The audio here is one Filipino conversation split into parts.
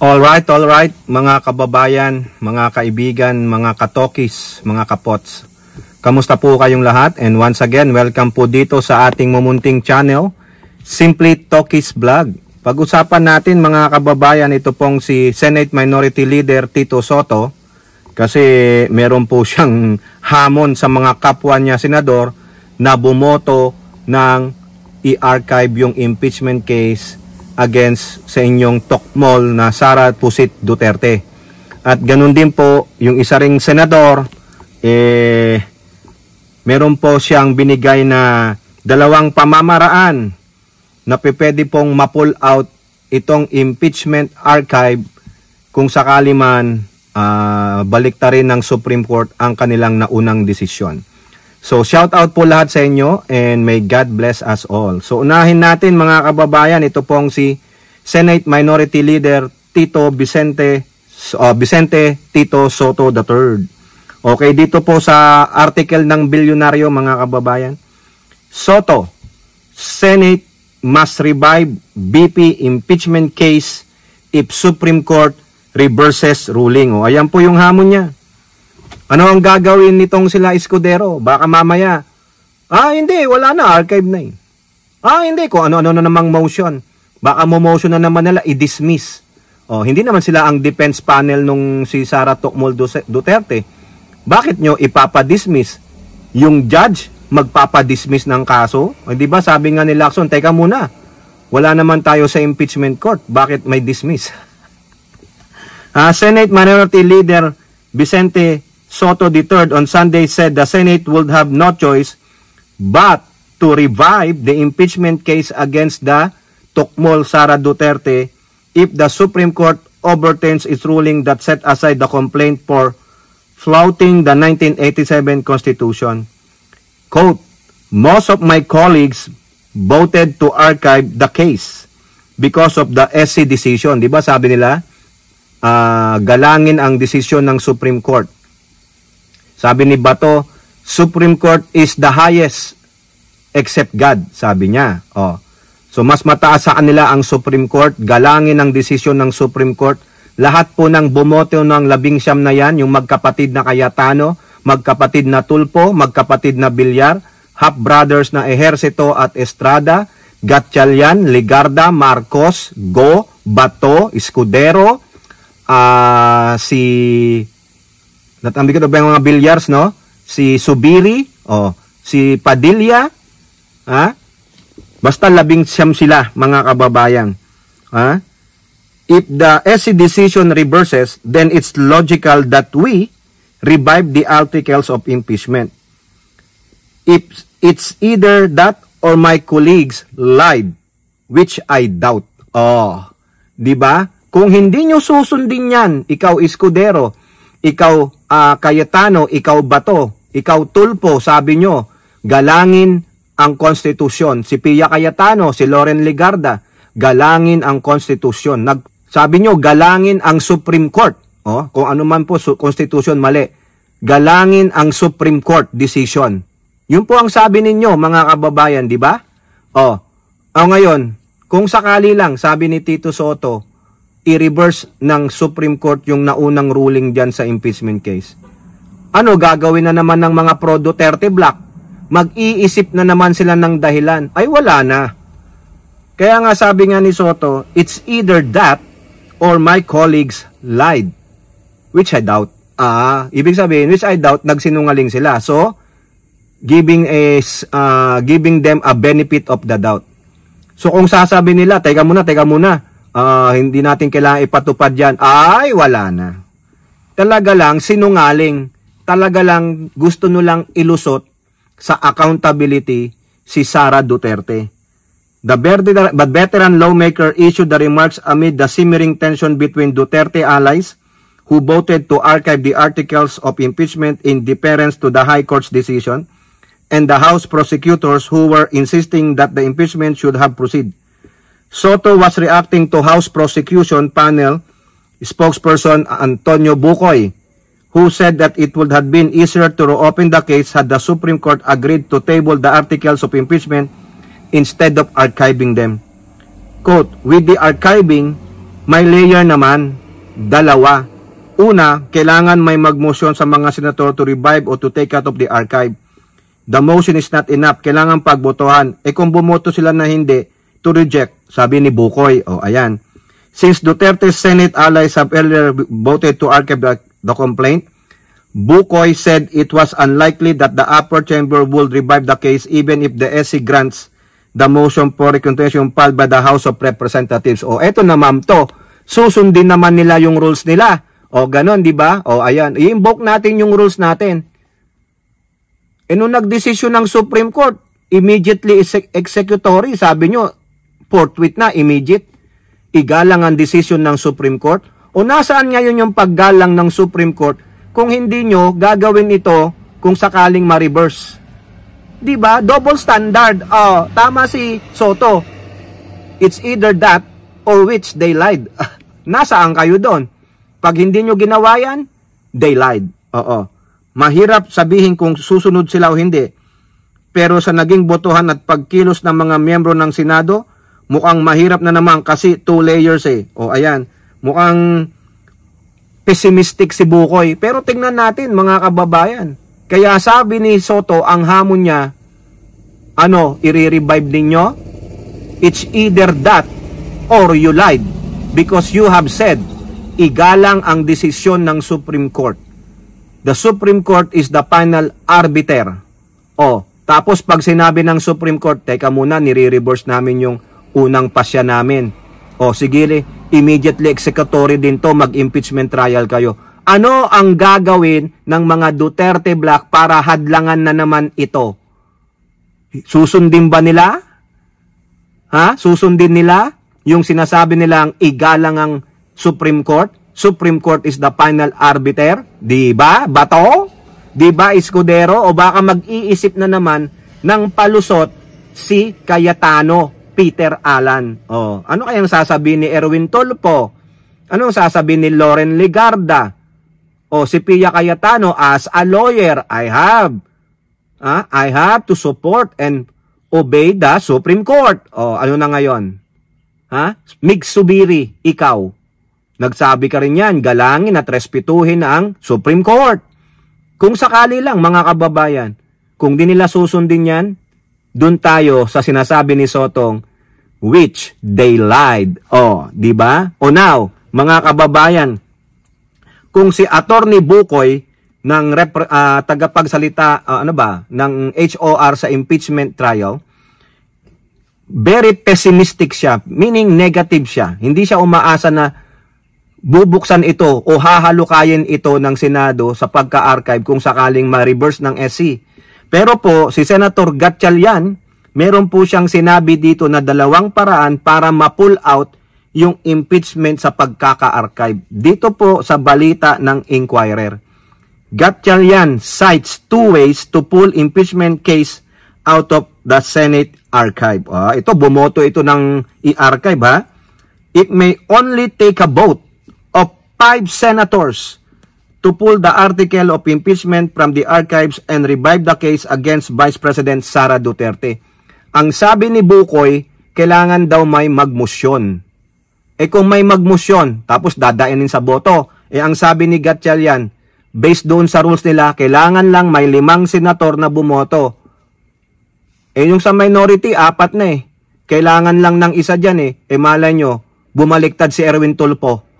All right, mga kababayan, mga kaibigan, mga katokis, mga kapots. Kamusta po kayong lahat? And once again, welcome po dito sa ating mumunting channel, Simply Tokis Vlog. Pag-usapan natin mga kababayan, ito pong si Senate Minority Leader Tito Sotto, kasi meron po siyang hamon sa mga kapwa niya senador na bumoto ng i-archive yung impeachment case against sa inyong tokmol na Sara Pusit Duterte. At ganun din po, yung isa ring senador, meron po siyang binigay na dalawang pamamaraan na pwede pong ma-pull out itong impeachment archive kung sakali man baliktarin ng Supreme Court ang kanilang naunang desisyon. So, shout out po lahat sa inyo and may God bless us all. So, unahin natin mga kababayan, ito pong si Senate Minority Leader Tito Vicente Tito Sotto III. Okay, dito po sa article ng Bilyonaryo mga kababayan. Sotto, Senate must revive BP impeachment case if Supreme Court reverses ruling. O, ayan po yung hamon niya. Ano ang gagawin nitong sila Escudero? Baka mamaya, hindi, wala na, archive na eh. Hindi, kung ano-ano na namang motion. Baka mo-motion na naman nila, i-dismiss. Hindi naman sila ang defense panel nung si Sara Tokmol Duterte. Bakit nyo ipapa-dismiss? Yung judge, magpapa-dismiss ng kaso? Di ba sabi nga ni Lacson, teka muna, wala naman tayo sa impeachment court. Bakit may dismiss? Senate Minority Leader Vicente Sotto III on Sunday said the Senate would have no choice but to revive the impeachment case against the Tokmol Sara Duterte if the Supreme Court overturns its ruling that set aside the complaint for flouting the 1987 Constitution. Quote, most of my colleagues voted to archive the case because of the SC decision. Di ba sabi nila, galangin ang desisyon ng Supreme Court. Sabi ni Bato, Supreme Court is the highest except God, sabi niya. So mas mataas sa kanila ang Supreme Court, galangin ang desisyon ng Supreme Court. Lahat po ng bumoto ng 19 na yan, yung magkapatid na Cayetano, magkapatid na Tulfo, magkapatid na Villar, half-brothers na Ejercito at Estrada, Gatchalian, Legarda, Marcos, Go, Bato, Escudero, natambi ko ba yung mga Villars, no? Si Subiri, si Padilla, basta 19 sila, mga kababayan. If the SC decision reverses, then it's logical that we revive the articles of impeachment. If it's either that or my colleagues lied, which I doubt. Di ba? Kung hindi nyo susundin yan, ikaw Escudero, ikaw Cayetano, ikaw Bato, ikaw Tulfo, sabi nyo, galangin ang konstitusyon. Si Pia Cayetano, si Loren Legarda, galangin ang konstitusyon. Sabi nyo, galangin ang Supreme Court. Kung ano man po, konstitusyon mali. Galangin ang Supreme Court decision. Yun po ang sabi ninyo, mga kababayan, di ba? Ngayon, kung sakali lang, sabi ni Tito Sotto, i-reverse ng Supreme Court yung naunang ruling dyan sa impeachment case. Ano gagawin na naman ng mga pro-Duterte block? Mag-iisip na naman sila ng dahilan. Ay wala na. Kaya nga sabi nga ni Sotto, it's either that or my colleagues lied. Which I doubt. Ibig sabihin, which I doubt, nagsinungaling sila. So, giving them a benefit of the doubt. So kung sasabi nila, teka muna, hindi natin kailangan ipatupad yan. Ay, wala na. Talaga lang, sinungaling. Talaga lang, gusto nyo lang ilusot sa accountability si Sara Duterte. The veteran lawmaker issued the remarks amid the simmering tension between Duterte allies who voted to archive the articles of impeachment in deference to the High Court's decision and the House prosecutors who were insisting that the impeachment should have proceeded. Sotto was reacting to House prosecution panel spokesperson Antonio Bucoy, who said that it would have been easier to reopen the case had the Supreme Court agreed to table the articles of impeachment instead of archiving them. Quote, with the archiving, May layer naman, dalawa. Una, kailangan may magmotion sa mga senator to revive o to take out of the archive. The motion is not enough. Kailangan pagbotohan. Kung bumoto sila na hindi, to reject. Sabi ni Bukoy. Ayan. Since Duterte's Senate allies have earlier voted to archive the complaint, Bukoy said it was unlikely that the upper chamber would revive the case even if the SC grants the motion for reconsideration filed by the House of Representatives. Eto na ma'am to. Susundin naman nila yung rules nila. Ganon, di ba? Ayan. I-invoke natin yung rules natin. Nung nagdesisyon ng Supreme Court, immediately executory. Sabi nyo, forthwith na, immediate. Igalang ang desisyon ng Supreme Court. Nasaan ngayon yung paggalang ng Supreme Court kung hindi nyo gagawin ito kung sakaling ma-reverse? Di ba? Double standard. Tama si Soto. It's either that or which they lied. Nasaan kayo doon? Pag hindi nyo ginawa yan, they lied. Mahirap sabihin kung susunod sila o hindi. Pero sa naging botohan at pagkilos ng mga miyembro ng Senado, mukhang mahirap na naman kasi 2 layers ayan. Mukhang pessimistic si Bukoy. Pero tingnan natin mga kababayan. Kaya sabi ni Soto, ang hamon niya, i-revive ninyo? It's either that or you lied because you have said igalang ang desisyon ng Supreme Court. The Supreme Court is the final arbiter. Tapos pag sinabi ng Supreme Court, teka muna, nire-reverse namin yung unang pasya namin. Sige, immediately executory din to, mag-impeachment trial kayo. Ano ang gagawin ng mga Duterte Black para hadlangan na naman ito? Susundin ba nila? Susundin nila yung sinasabi nilang igalang ang Supreme Court? Supreme Court is the final arbiter? Di ba? Bato? Di ba, Escudero? O baka mag-iisip na naman ng palusot si Cayetano Peter Alan. Ano kayang sasabihin ni Erwin Tulfo? Anong sasabihin ni Loren Legarda? Si Pia Cayetano, as a lawyer, I have to support and obey the Supreme Court. Ano na ngayon? Mig Subiri, ikaw. Nagsabi ka rin yan, galangin at respetuhin ang Supreme Court. Kung sakali lang, mga kababayan, kung di nila susundin yan, dun tayo sa sinasabi ni Sotong, which they lied. Di ba? Now, mga kababayan, kung si Attorney Bukoy ng tagapagsalita ng HOR sa impeachment trial, very pessimistic siya, meaning negative siya. Hindi siya umaasa na bubuksan ito o hahalukayin ito ng Senado sa pagka-archive kung sakaling ma-reverse ng SC. Pero po, si Senator Gatchalian, meron po siyang sinabi dito na 2 paraan para ma-pull out yung impeachment sa pagkaka-archive. Dito po sa balita ng Inquirer. Gatchalian cites 2 ways to pull impeachment case out of the Senate archive. Ito, bumoto ito ng i-archive It may only take a vote of 5 senators to pull the article of impeachment from the archives and revive the case against Vice President Sara Duterte. Ang sabi ni Bukoy, kailangan daw may magmusyon. Kung may magmusyon, tapos dadainin sa boto, ang sabi ni Gatchalian, based doon sa rules nila, kailangan lang may 5 senator na bumoto. Yung sa minority, 4 na Kailangan lang ng isa dyan malay nyo, bumaliktad si Erwin Tulfo.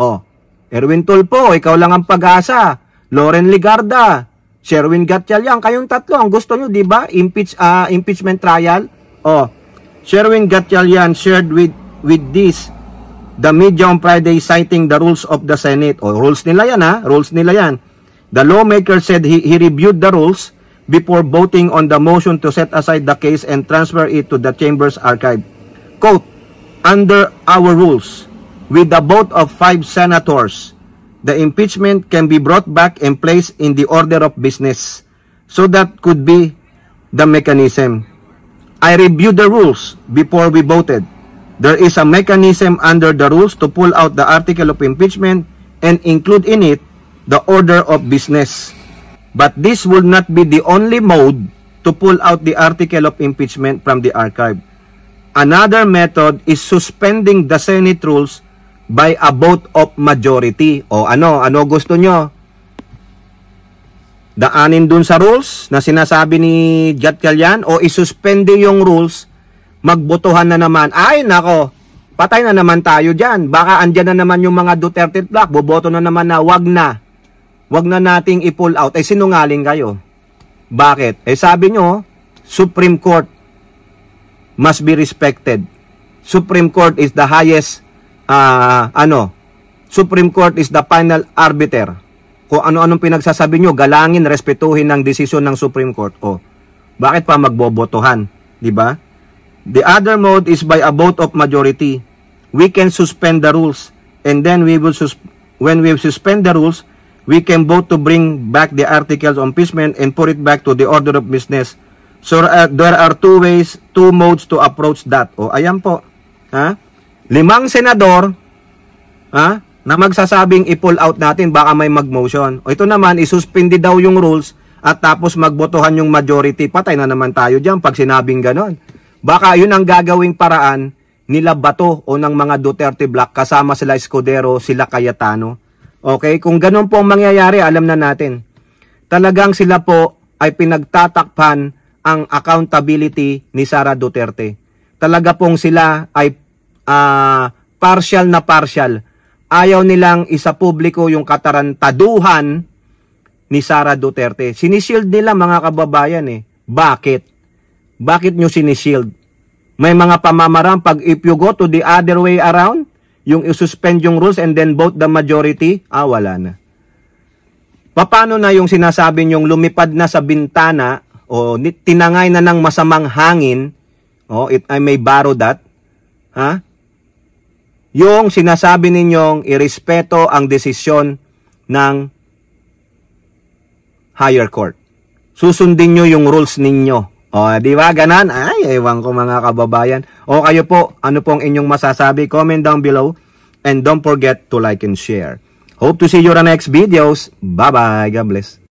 Erwin Tulfo, ikaw lang ang pag-asa. Loren Legarda, Sherwin Gatchalian, kayong tatlo ang gusto nyo, di ba? Impeachment trial. Sherwin Gatchalian shared with this the media on Friday citing the rules of the Senate. Rules nila yan rules nila yan. The lawmaker said he reviewed the rules before voting on the motion to set aside the case and transfer it to the chamber's archive. Quote, under our rules, with the vote of 5 senators, the impeachment can be brought back and placed in the order of business. So that could be the mechanism. I reviewed the rules before we voted. There is a mechanism under the rules to pull out the article of impeachment and include in it the order of business. But this would not be the only mode to pull out the article of impeachment from the archive. Another method is suspending the Senate rules by a vote of majority. O ano gusto nyo? Daanin dun sa rules na sinasabi ni Gatchalian o isuspende yung rules, magbotohan na naman. Ay nako, patay na naman tayo dyan. Baka andyan na naman yung mga Duterte block, boboto na naman na wag na nating i-pull out. Eh sinungaling kayo. Bakit? Eh sabi nyo, Supreme Court must be respected. Supreme Court is the highest Supreme Court is the final arbiter. Kung ano-anong pinagsasabi nyo, galangin, respetuhin ang desisyon ng Supreme Court. O, bakit pa magbobotohan? Diba? The other mode is by a vote of majority. We can suspend the rules. And then when we suspend the rules, we can vote to bring back the articles of impeachment and put it back to the order of business. So there are two modes to approach that. O, ayan po. 5 senador, na magsasabing i-pull out natin, baka may mag-motion. O ito naman, isuspindi daw yung rules at tapos magbotohan yung majority. Patay na naman tayo dyan pag sinabing ganon. Baka yun ang gagawing paraan nila Bato o ng mga Duterte block kasama sila Escudero, sila Cayetano. Okay? Kung ganon po ang mangyayari, alam na natin. Talagang sila po ay pinagtatakpan ang accountability ni Sara Duterte. Talaga pong sila ay partial na partial. Ayaw nilang isa publiko yung katarantaduhan ni Sara Duterte. Sinishield nila mga kababayan eh. Bakit? Bakit nyo sinishield? May mga pamamaraan pag if you go to the other way around, yung isuspend yung rules and then vote the majority, wala na. Paano na yung sinasabi nyong lumipad na sa bintana o tinangay na ng masamang hangin, I may borrow that, yung sinasabi ninyong irespeto ang desisyon ng higher court. Susundin nyo yung rules ninyo. O, di ba? Ganan? Ay, ewan ko mga kababayan. O kayo po, ano pong inyong masasabi? Comment down below. And don't forget to like and share. Hope to see you on the next videos. Bye-bye. God bless.